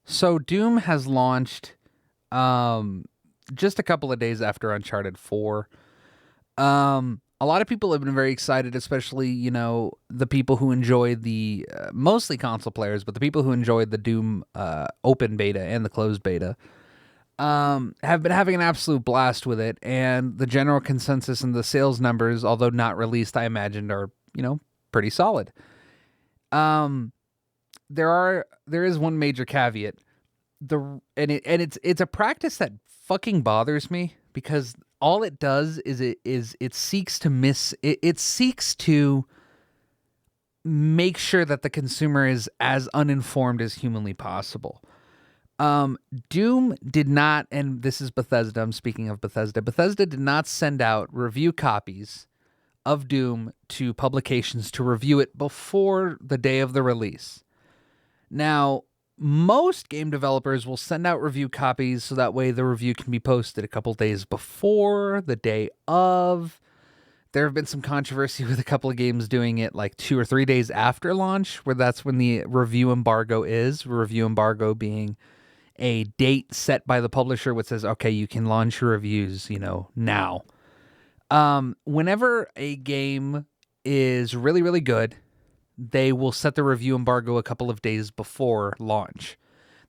So Doom has launched just a couple of days after Uncharted 4. A lot of people have been very excited, especially, the people who enjoy the mostly console players, but the people who enjoyed the Doom open beta and the closed beta have been having an absolute blast with it. And the general consensus and the sales numbers, although not released, I imagined are, pretty solid. Um, there is one major caveat. It's a practice that fucking bothers me because all it does is it seeks to it seeks to make sure that the consumer is as uninformed as humanly possible. Doom did not, and this is Bethesda. I'm speaking of Bethesda. Bethesda did not send out review copies of Doom to publications to review it before the day of the release. Now, most game developers will send out review copies so that way the review can be posted a couple days before, the day of. There have been some controversy with a couple of games doing it like 2 or 3 days after launch, where that's when the review embargo is. Review embargo being a date set by the publisher which says, okay, you can launch your reviews, now. Whenever a game is really, really good, they will set the review embargo a couple of days before launch.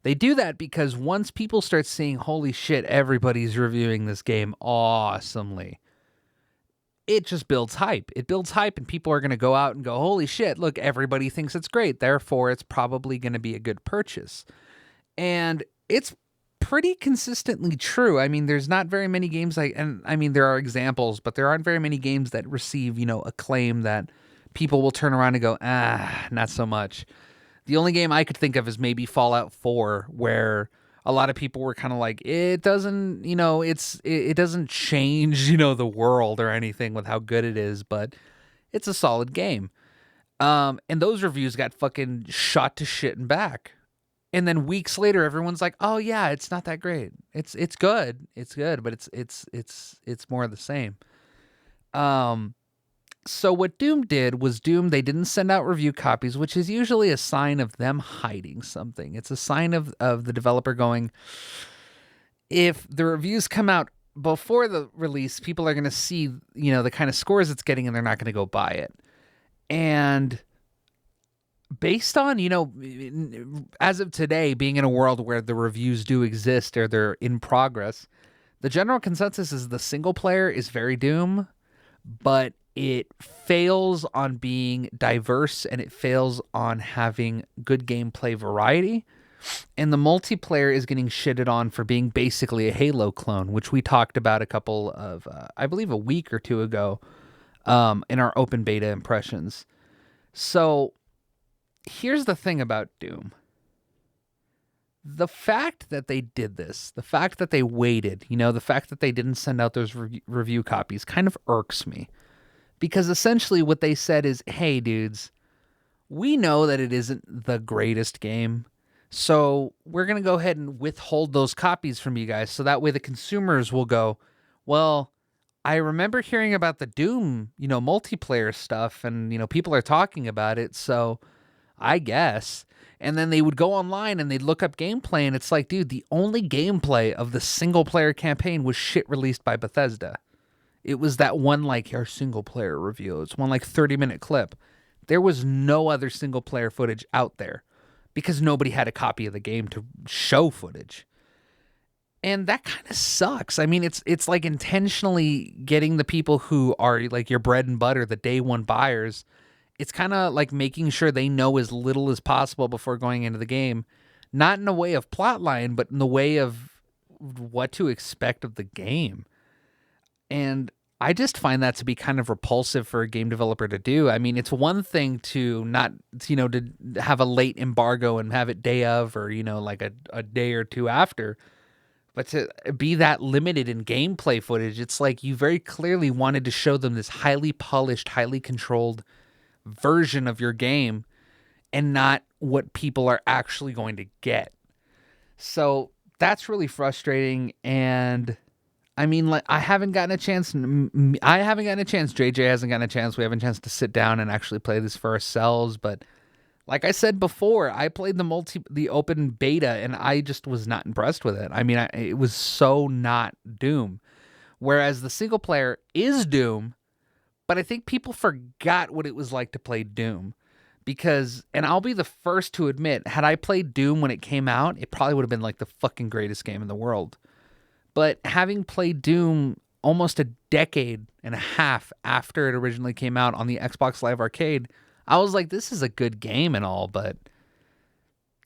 They do that because once people start seeing, holy shit, everybody's reviewing this game awesomely, it just builds hype. It builds hype, and people are going to go out and go, holy shit, look, everybody thinks it's great. Therefore, it's probably going to be a good purchase. And it's pretty consistently true. I mean, there's not very many games there are examples, but there aren't very many games that receive, acclaim that people will turn around and go, not so much. The only game I could think of is maybe Fallout 4, where a lot of people were kind of like, it doesn't, it doesn't change, the world or anything with how good it is, but it's a solid game. And those reviews got fucking shot to shit and back. And then weeks later, everyone's like, "Oh yeah, it's not that great. It's good. It's good, but it's more of the same." So what Doom did was they didn't send out review copies, which is usually a sign of them hiding something. It's a sign of the developer going, if the reviews come out before the release, people are going to see, the kind of scores it's getting, and they're not going to go buy it. And based on, as of today, being in a world where the reviews do exist or they're in progress, the general consensus is the single player is very Doom, but it fails on being diverse and it fails on having good gameplay variety. And the multiplayer is getting shitted on for being basically a Halo clone, which we talked about a couple of, I believe a week or two ago, in our open beta impressions. So here's the thing about Doom. The fact that they did this, the fact that they waited, the fact that they didn't send out those review copies kind of irks me. Because essentially what they said is, hey, dudes, we know that it isn't the greatest game, so we're going to go ahead and withhold those copies from you guys, so that way the consumers will go, well, I remember hearing about the Doom, multiplayer stuff, and, people are talking about it, so I guess. And then they would go online and they'd look up gameplay, and it's like, dude, the only gameplay of the single-player campaign was shit released by Bethesda. It was that one, our single-player review. It's one, 30-minute clip. There was no other single-player footage out there because nobody had a copy of the game to show footage. And that kind of sucks. I mean, it's like intentionally getting the people who are, your bread and butter, the day one buyers. It's kind of like making sure they know as little as possible before going into the game. Not in a way of plotline, but in the way of what to expect of the game. And I just find that to be kind of repulsive for a game developer to do. I mean, it's one thing to not, to have a late embargo and have it day of, or, a day or two after. But to be that limited in gameplay footage, it's like you very clearly wanted to show them this highly polished, highly controlled version of your game and not what people are actually going to get. So that's really frustrating. And I mean, I haven't gotten a chance. I haven't gotten a chance. JJ hasn't gotten a chance. We haven't a chance to sit down and actually play this for ourselves. But Like I said before, I played the open beta and I just was not impressed with it. I mean, it was so not Doom. Whereas the single player is Doom, but I think people forgot what it was like to play Doom. Because, and I'll be the first to admit, had I played Doom when it came out, it probably would have been like the fucking greatest game in the world. But having played Doom almost a decade and a half after it originally came out on the Xbox Live Arcade, I was like, this is a good game and all, but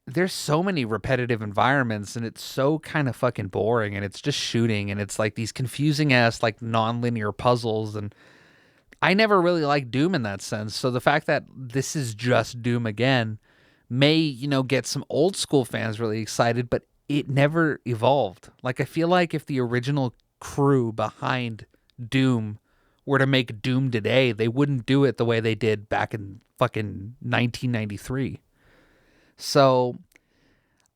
there's so many repetitive environments and it's so kind of fucking boring and it's just shooting and it's like these confusing ass like non-linear puzzles, and I never really liked Doom in that sense. So the fact that this is just Doom again may, get some old school fans really excited, but it never evolved. Like, I feel like if the original crew behind Doom were to make Doom today, they wouldn't do it the way they did back in fucking 1993. So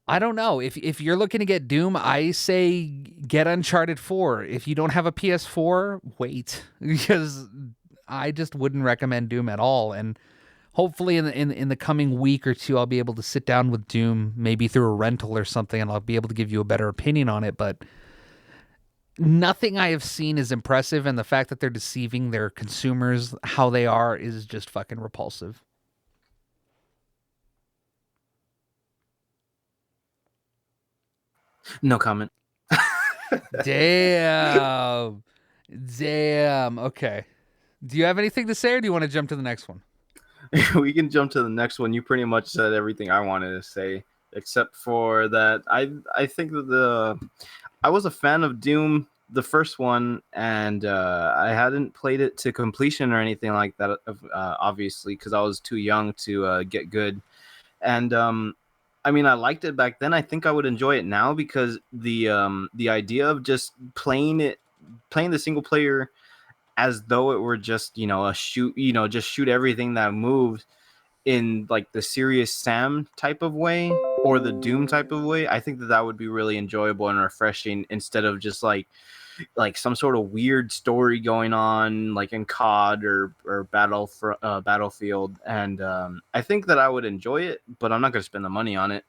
I don't know. If you're looking to get Doom, I say get Uncharted 4. If you don't have a PS4, wait, because I just wouldn't recommend Doom at all. And hopefully in the coming week or two, I'll be able to sit down with Doom, maybe through a rental or something, and I'll be able to give you a better opinion on it. But nothing I have seen is impressive, and the fact that they're deceiving their consumers how they are is just fucking repulsive. No comment. Damn. Damn. Okay. Do you have anything to say, or do you want to jump to the next one? We can jump to the next one. You pretty much said everything I wanted to say, except for that I think that I was a fan of Doom, the first one, and I hadn't played it to completion or anything like that, obviously, because I was too young to get good. And I mean, I liked it back then. I think I would enjoy it now because the idea of just playing the single player as though it were just a shoot, just shoot everything that moves in like the Serious Sam type of way or the Doom type of way. I think that would be really enjoyable and refreshing instead of just like some sort of weird story going on like in COD or Battlefield. And I think that I would enjoy it, but I'm not going to spend the money on it.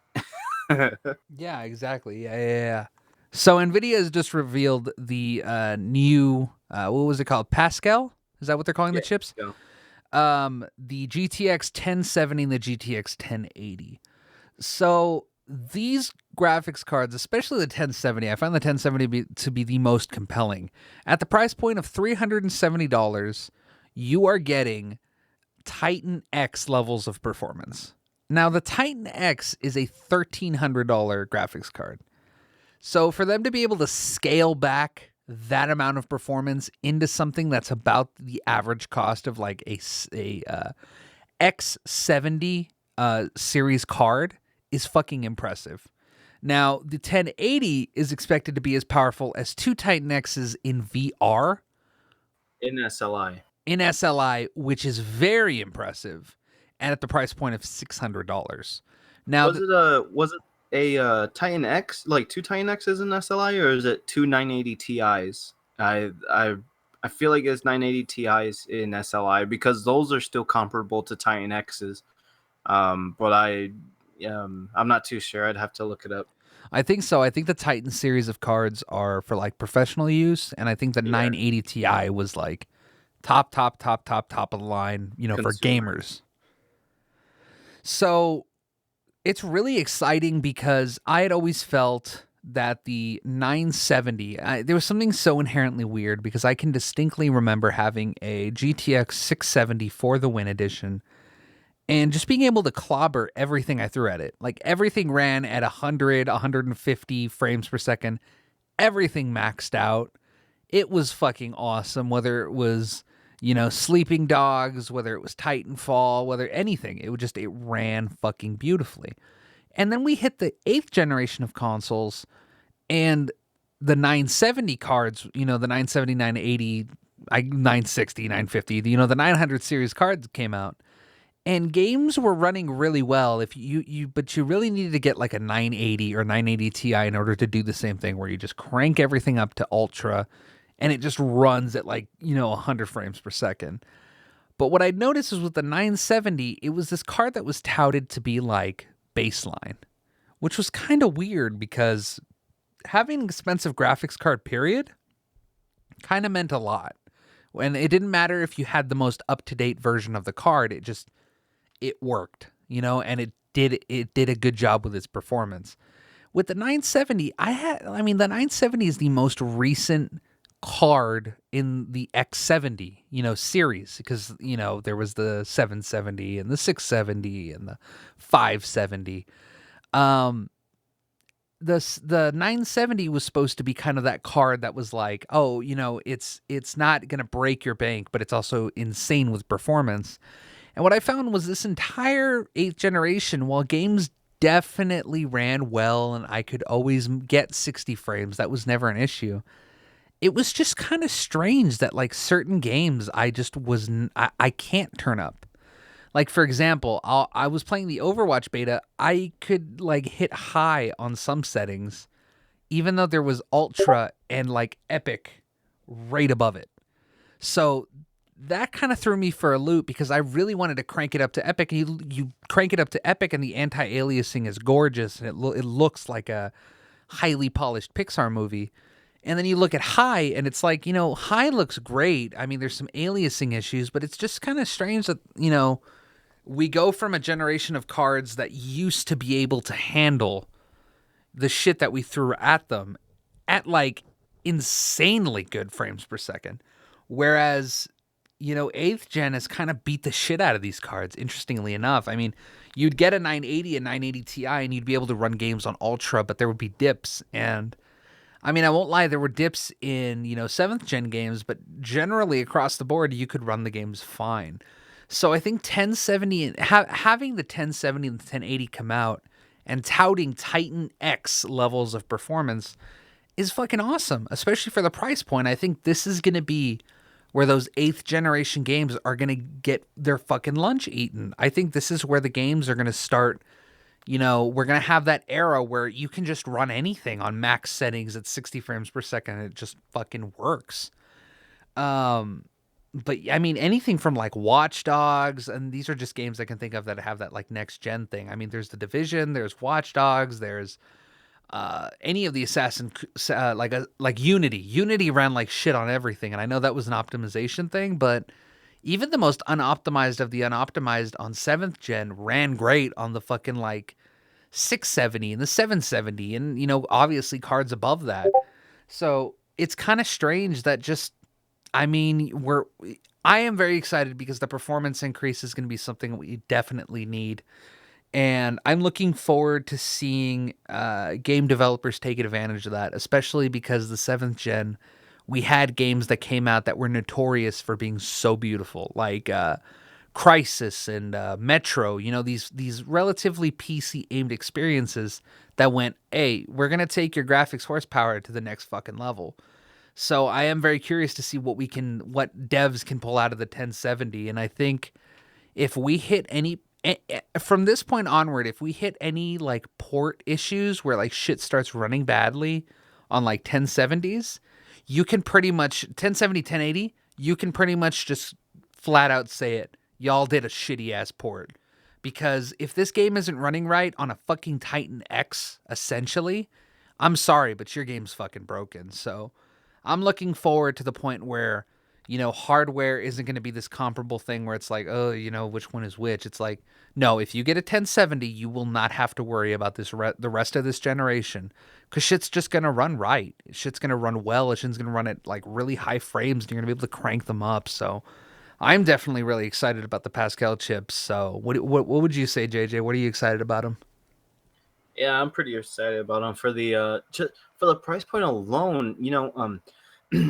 Yeah, exactly. Yeah. So NVIDIA has just revealed the new, what was it called? Pascal? Is that what they're calling the chips? Yeah. The GTX 1070 and the GTX 1080. So these graphics cards, especially the 1070, I find the 1070 to be the most compelling. At the price point of $370, you are getting Titan X levels of performance. Now, the Titan X is a $1,300 graphics card. So for them to be able to scale back that amount of performance into something that's about the average cost of like a X70 series card is fucking impressive. Now, the 1080 is expected to be as powerful as two Titan X's in VR. In SLI. In SLI, which is very impressive, and at the price point of $600. Now, was it a Titan X, like two Titan X's in SLI, or is it two 980 Ti's? I feel like it's 980 Ti's in SLI because those are still comparable to Titan X's. But I'm not too sure. I'd have to look it up. I think so. I think the Titan series of cards are for like professional use, and I think the 980 Ti was like top of the line, for gamers. So it's really exciting because I had always felt that the 970, there was something so inherently weird because I can distinctly remember having a GTX 670 for the Win Edition and just being able to clobber everything I threw at it. Like everything ran at 100, 150 frames per second. Everything maxed out. It was fucking awesome, whether it was, Sleeping Dogs, whether it was Titanfall, whether anything. It ran fucking beautifully. And then we hit the 8th generation of consoles and the 970 cards, the 970, 980, 960, 950, the 900 series cards came out. And games were running really well but you really needed to get like a 980 or 980 Ti in order to do the same thing where you just crank everything up to ultra and it just runs at like, 100 frames per second. But what I noticed is with the 970, it was this card that was touted to be like baseline, which was kind of weird because having an expensive graphics card, period, kind of meant a lot. And it didn't matter if you had the most up to date version of the card, it worked, and it did a good job with its performance. With the 970, the 970 is the most recent card in the X70, series because, there was the 770 and the 670 and the 570. Um the 970 was supposed to be kind of that card that was like, oh, it's not going to break your bank, but it's also insane with performance. And what I found was this entire 8th generation, while games definitely ran well and I could always get 60 frames, that was never an issue. It was just kind of strange that like certain games I just I can't turn up. Like for example, I was playing the Overwatch beta, I could like hit high on some settings even though there was ultra and like epic right above it. So that kind of threw me for a loop because I really wanted to crank it up to epic. And you crank it up to epic, and the anti-aliasing is gorgeous, and it looks like a highly polished Pixar movie. And then you look at high, and it's like, high looks great. I mean, there's some aliasing issues, but it's just kind of strange that we go from a generation of cards that used to be able to handle the shit that we threw at them at like insanely good frames per second. Whereas, 8th gen has kind of beat the shit out of these cards, interestingly enough. I mean, you'd get a 980 and 980 Ti and you'd be able to run games on Ultra, but there would be dips. And I mean, I won't lie, there were dips in, 7th gen games, but generally across the board, you could run the games fine. So I think 1070, having the 1070 and the 1080 come out and touting Titan X levels of performance is fucking awesome, especially for the price point. I think this is going to be where those 8th generation games are going to get their fucking lunch eaten. I think this is where the games are going to start. We're going to have that era where you can just run anything on max settings at 60 frames per second and it just fucking works. But I mean, anything from like Watch Dogs, and these are just games I can think of that have that like next gen thing. I mean, there's The Division, there's Watch Dogs, there's any of the like Unity. Unity ran like shit on everything, and I know that was an optimization thing, but even the most unoptimized of the unoptimized on 7th gen ran great on the fucking like 670 and the 770, and obviously cards above that. So it's kind of strange that just I mean, I am very excited because the performance increase is going to be something that we definitely need. And I'm looking forward to seeing game developers take advantage of that, especially because the 7th gen, we had games that came out that were notorious for being so beautiful, like Crisis and Metro, these relatively PC aimed experiences that went, hey, we're going to take your graphics horsepower to the next fucking level. So I am very curious to see what devs can pull out of the 1070. And I think if we hit any from this point onward, if we hit any like port issues where like shit starts running badly on like 1070s, you can pretty much 1070, 1080, you can pretty much just flat out say it. Y'all did a shitty ass port. Because if this game isn't running right on a fucking Titan X, essentially, I'm sorry, but your game's fucking broken. So I'm looking forward to the point where, hardware isn't going to be this comparable thing where it's like, oh, which one is which. It's like, no, if you get a 1070, you will not have to worry about the rest of this generation because shit's just going to run right. Shit's going to run well. Shit's going to run at like really high frames and you're going to be able to crank them up. So I'm definitely really excited about the Pascal chips. So what would you say, JJ? What are you excited about them? Yeah, I'm pretty excited about them for the just for the price point alone.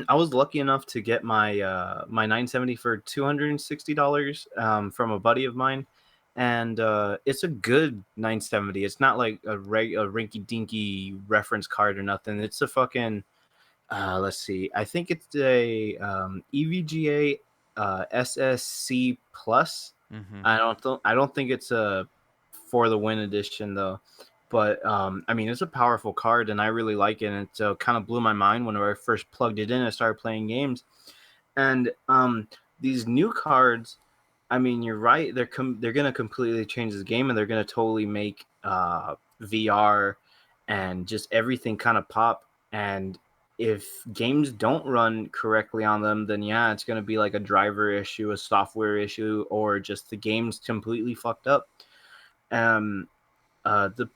I was lucky enough to get my 970 for $260 from a buddy of mine, and it's a good 970. It's not like a rinky dinky reference card or nothing. It's a fucking let's see. I think it's a EVGA SSC plus. Mm-hmm. I don't think it's a for the win edition though. But I mean, it's a powerful card, and I really like it. And it kind of blew my mind whenever I first plugged it in and started playing games. And these new cards, I mean, you're right. They're gonna completely change this game, and they're gonna totally make VR and just everything kind of pop. And if games don't run correctly on them, then yeah, it's gonna be like a driver issue, a software issue, or just the game's completely fucked up. Um, the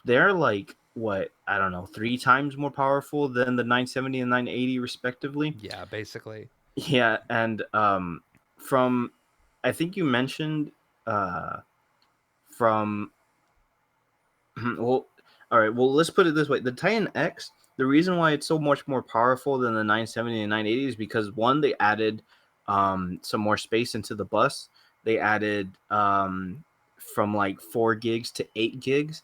they're like what, I don't know, 3 times more powerful than the 970 and 980 respectively. Yeah, basically. Yeah, and from I think you mentioned uh from well, all right, well, let's put it this way. The Titan X, the reason why it's so much more powerful than the 970 and 980 is because one, they added some more space into the bus. They added from like 4 gigs to 8 gigs,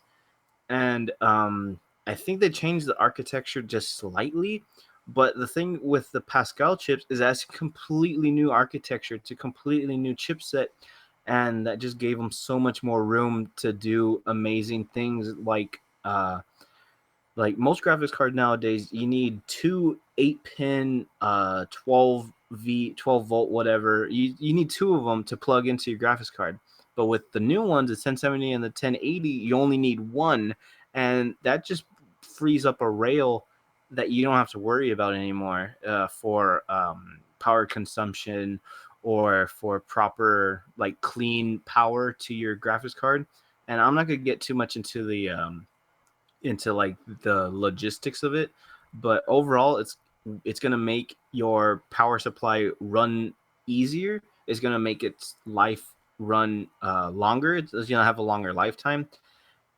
and I think they changed the architecture just slightly. But the thing with the Pascal chips is that's a completely new architecture. It's a completely new chipset, and that just gave them so much more room to do amazing things like most graphics cards nowadays, you need two 8-pin 12 volt whatever. You need two of them to plug into your graphics card. But with the new ones, the 1070 and the 1080, you only need one, and that just frees up a rail that you don't have to worry about anymore for power consumption or for proper like clean power to your graphics card. And I'm not gonna get too much into like the logistics of it, but overall it's going to make your power supply run easier. It's going to make its life run longer. It's going to have a longer lifetime,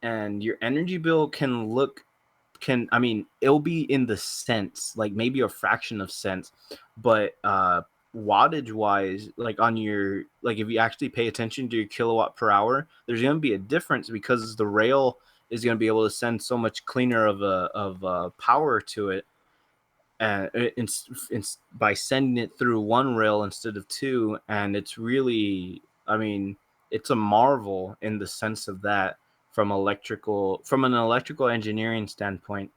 and your energy bill can I mean it'll be in the cents, like maybe a fraction of cents, but wattage wise, like on your, like if you actually pay attention to your kilowatt per hour, there's going to be a difference because the rail is going to be able to send so much cleaner of power to it, and by sending it through one rail instead of two. And it's really, I mean, it's a marvel in the sense of that, from an electrical engineering standpoint.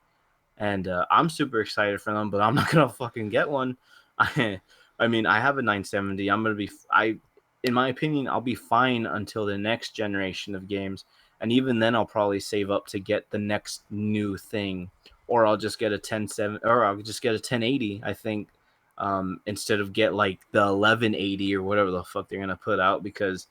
And I'm super excited for them, but I'm not gonna fucking get one. I, I mean, I have a 970. In my opinion, I'll be fine until the next generation of games, and even then, I'll probably save up to get the next new thing, or I'll just get a 1070, or I'll just get a 1080. I think, instead of get like the 1180 or whatever the fuck they're gonna put out, because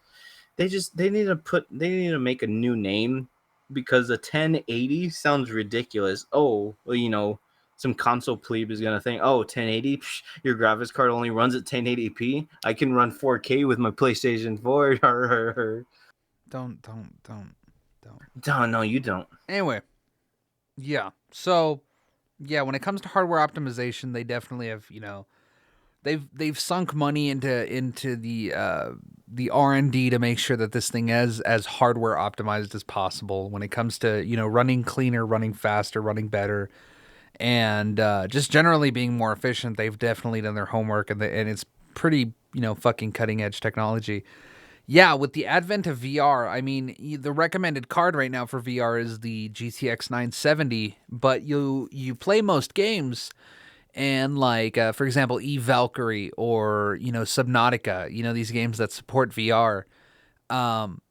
they need to make a new name, because a 1080 sounds ridiculous. Oh, well, some console plebe is gonna think, oh, 1080, psh, your graphics card only runs at 1080p. I can run 4K with my PlayStation 4. Don't. No, no, you don't. Anyway, yeah. So yeah, when it comes to hardware optimization, they definitely have, they've sunk money into the R&D to make sure that this thing is as hardware optimized as possible when it comes to, running cleaner, running faster, running better, and just generally being more efficient. They've definitely done their homework, and it's pretty, fucking cutting edge technology. Yeah, with the advent of VR, I mean, the recommended card right now for VR is the GTX 970, but you play most games, and like for example, Valkyrie or Subnautica, these games that support VR,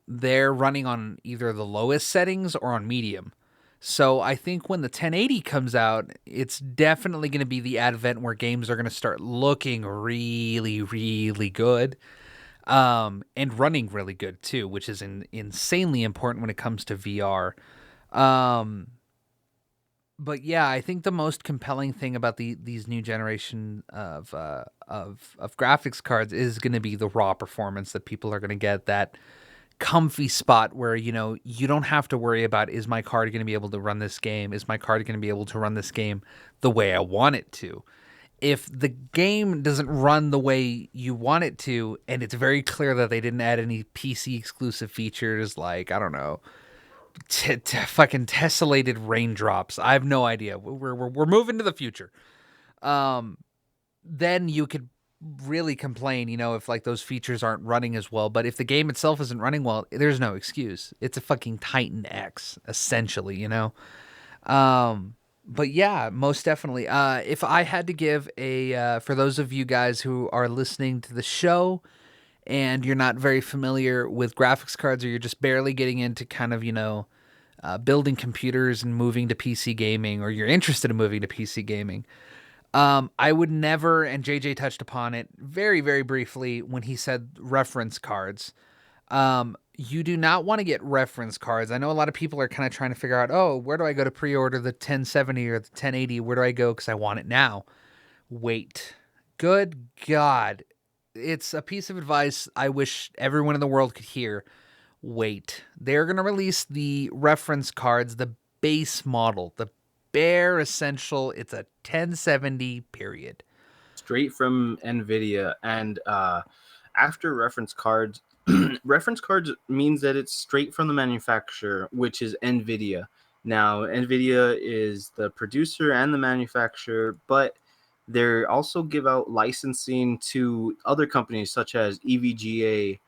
they're running on either the lowest settings or on medium. So I think when the 1080 comes out, it's definitely going to be the advent where games are going to start looking really, really good, and running really good too, which is insanely important when it comes to VR. Um, but yeah, I think the most compelling thing about these new generation of graphics cards is going to be the raw performance that people are going to get. That comfy spot where you don't have to worry about, is my card going to be able to run this game? Is my card going to be able to run this game the way I want it to? If the game doesn't run the way you want it to, and it's very clear that they didn't add any PC exclusive features, like, I don't know, fucking tessellated raindrops. I have no idea. We're moving to the future. Um, then you could really complain, if like those features aren't running as well. But if the game itself isn't running well, there's no excuse. It's a fucking Titan X, essentially. But yeah, most definitely. If I had to give a for those of you guys who are listening to the show and you're not very familiar with graphics cards, or you're just barely getting into kind of, building computers and moving to PC gaming, or you're interested in moving to PC gaming, I would never, and JJ touched upon it very, very briefly when he said reference cards. You do not want to get reference cards. I know a lot of people are kind of trying to figure out, oh, where do I go to pre order the 1070 or the 1080? Where do I go? Because I want it now. Wait. Good God. It's a piece of advice I wish everyone in the world could hear. Wait. They're going to release the reference cards, the base model, the bare essential. It's a 1070 period. Straight from Nvidia. And after reference cards, reference cards means that it's straight from the manufacturer, which is Nvidia. Now, Nvidia is the producer and the manufacturer, but they also give out licensing to other companies such as EVGA,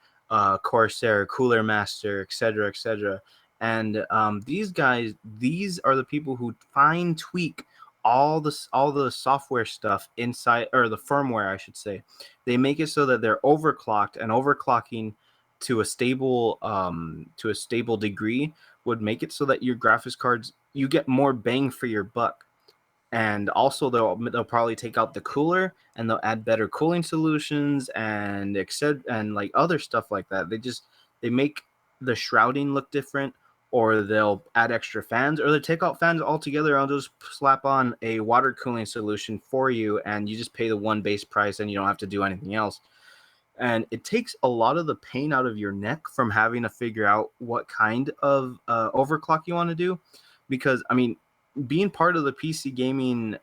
Corsair, Cooler Master, etc., etc. And these guys, these are the people who fine tweak all the software stuff inside, or the firmware, I should say. They make it so that they're overclocked, and overclocking to a stable degree would make it so that your graphics cards, you get more bang for your buck. And also they'll probably take out the cooler, and they'll add better cooling solutions and except and like other stuff like that. They make the shrouding look different, or they'll add extra fans, or they take out fans altogether and just slap on a water cooling solution for you, and you just pay the one base price and you don't have to do anything else. And it takes a lot of the pain out of your neck from having to figure out what kind of overclock you want to do. Because I mean, being part of the PC gaming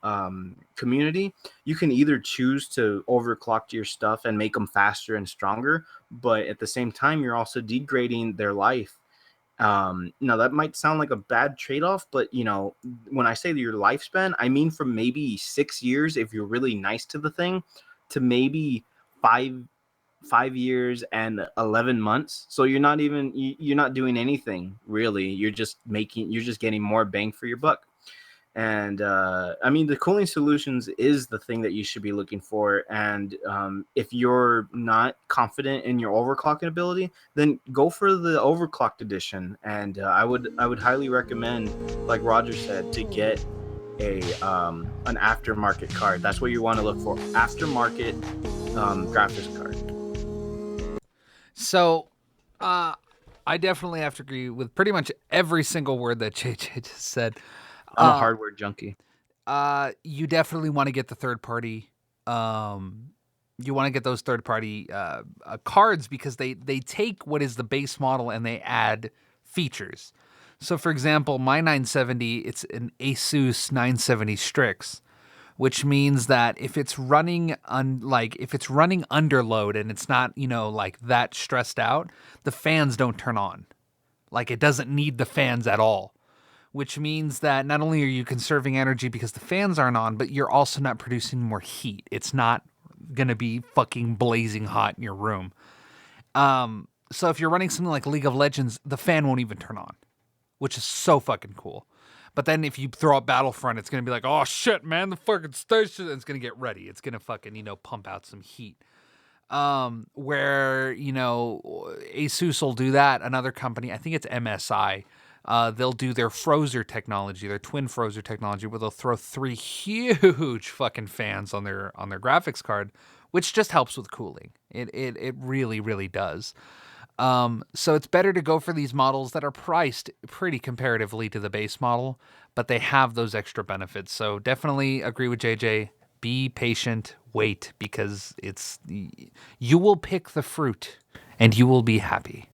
community, you can either choose to overclock your stuff and make them faster and stronger, but at the same time you're also degrading their life. Now that might sound like a bad trade-off, but when I say your lifespan, I mean from maybe 6 years if you're really nice to the thing, to maybe five 5 years and 11 months. So you're not doing anything really. You're just getting more bang for your buck. And I mean, the cooling solutions is the thing that you should be looking for. And if you're not confident in your overclocking ability, then go for the overclocked edition. And I would highly recommend, like Roger said, to get a an aftermarket card. That's what you want to look for. Aftermarket graphics card. So, I definitely have to agree with pretty much every single word that JJ just said. I'm a Uh, hardware junkie. you definitely want to get the third party. Um, you want to get those third party cards because they take what is the base model and they add features. So, for example, my 970, it's an Asus 970 Strix, which means that if it's running if it's running under load and it's not, like that stressed out, the fans don't turn on. Like it doesn't need the fans at all, which means that not only are you conserving energy because the fans aren't on, but you're also not producing more heat. It's not going to be fucking blazing hot in your room. So if you're running something like League of Legends, the fan won't even turn on, which is so fucking cool. But then if you throw up Battlefront, it's going to be like, oh shit, man, the fucking station. It's going to get ready. It's going to fucking, pump out some heat. Where, Asus will do that. Another company, I think it's MSI, they'll do their Frozer technology, their twin Frozer technology, where they'll throw three huge fucking fans on their graphics card, which just helps with cooling. It really, really does. So it's better to go for these models that are priced pretty comparatively to the base model, but they have those extra benefits. So definitely agree with JJ. Be patient, wait, because you will pick the fruit and you will be happy.